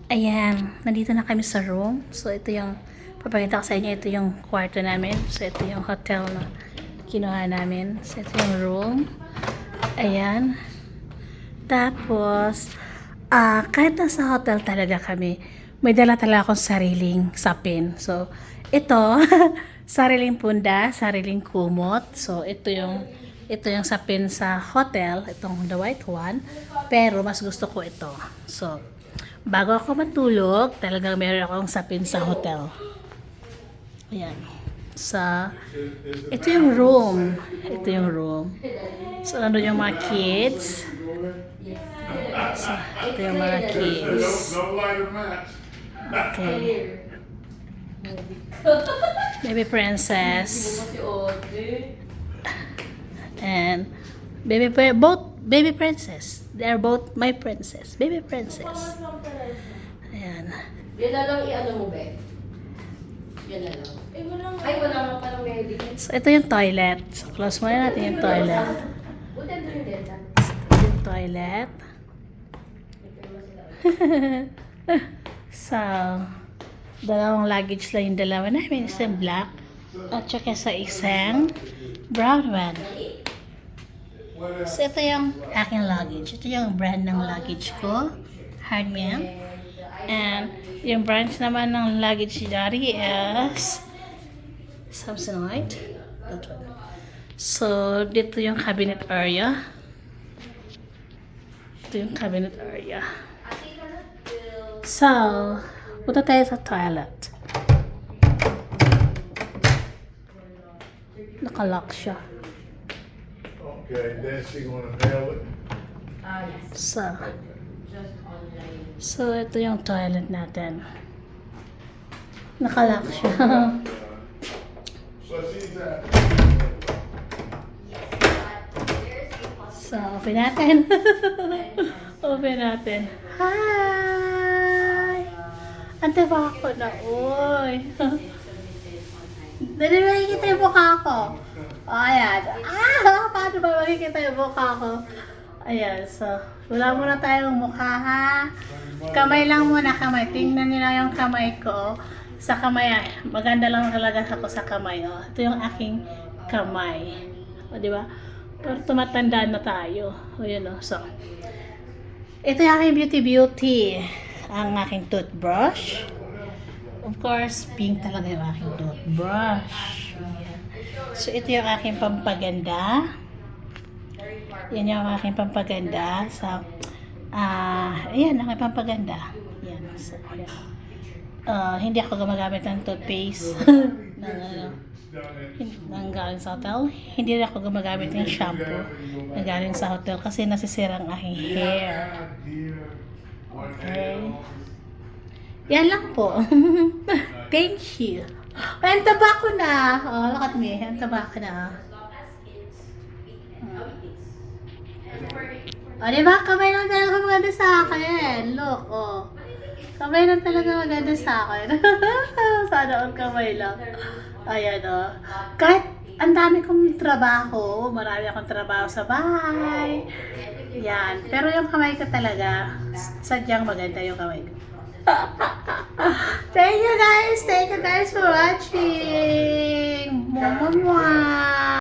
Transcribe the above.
Ayan, nandito na kami sa room. So, ito yung, papakita ko sa inyo, ito yung kwarto namin. So, ito yung hotel na kinuha namin. So, ito yung room. Ayan. Tapos, kahit nasa hotel talaga kami, may dala talaga akong sariling sapin. So, ito, sariling punda, sariling kumot. So, ito yung sapin sa hotel, itong the white one. Pero, mas gusto ko ito. So, bago ako matulog, talagang meron akong sapin sa hotel. Ayan. Ito yung room. Ito yung room. So, nandun yung mga kids. So, ito yung mga kids. Okay. Baby princess. And both baby princess. They are both my princess. Baby princess. Ayan. Yan na lang i-ano mo, be? Yan na lang. Ay, wala nga palang medic. So, ito yung toilet. So, close muna natin yung toilet. Buti ito yung delta. Ito yung toilet. So, dalawang luggage lang yung dalawa namin. Isang black at saka sa isang brown one. So, ito yung aking luggage. Ito yung brand ng luggage ko. Hardman. And yung branch naman ng luggage ni Daddy is Samsonite. That one. So, dito yung cabinet area. Ito yung cabinet area. So, punta tayo sa toilet. Nakalock siya. Okay, then she gonna nail it. Yes. Just online. So, ito yung toilet natin. Nakalock siya. So she's at. So, open natin. Open natin. Hi! Ante ba ako na? Uy! Dali ba makikita yung mukha ko? O, ayan. Paano ba makikita yung mukha ko? Ayan, so, wala muna tayong mukha, ha? Kamay lang muna, kamay. Tingnan nyo na yung kamay ko. Sa kamay, maganda lang talaga ako sa kamay. Oh. Ito yung aking kamay. O, di ba? Pero tumatanda na tayo. O, yun, o. So, ito yung aking beauty. Ang aking toothbrush. Of course, pink talaga yung aking toothbrush. Ayan. So, ito yung aking pampaganda. Yan yung aking pampaganda. So, ayan, aking pampaganda. Yan. So, ayan. Hindi ako gumagamit ng toothpaste ng galing sa hotel. Hindi rin ako gumagamit ng shampoo na galing sa hotel kasi nasisira ang aking hair. Okay. Yan lang po. Thank you. Ang taba ko na. Oh, look at me. Ang taba ko na. O, diba? Kamay lang talaga maganda sa akin. Look, oh. Kamay lang talaga maganda sa akin. Sana all kamay lang. Ayan, oh. Kahit ang dami kong trabaho, marami akong trabaho sa bahay. Yan. Pero yung kamay ko talaga, sadyang maganda yung kamay ko. Thank you guys for watching. Mwah, mwah.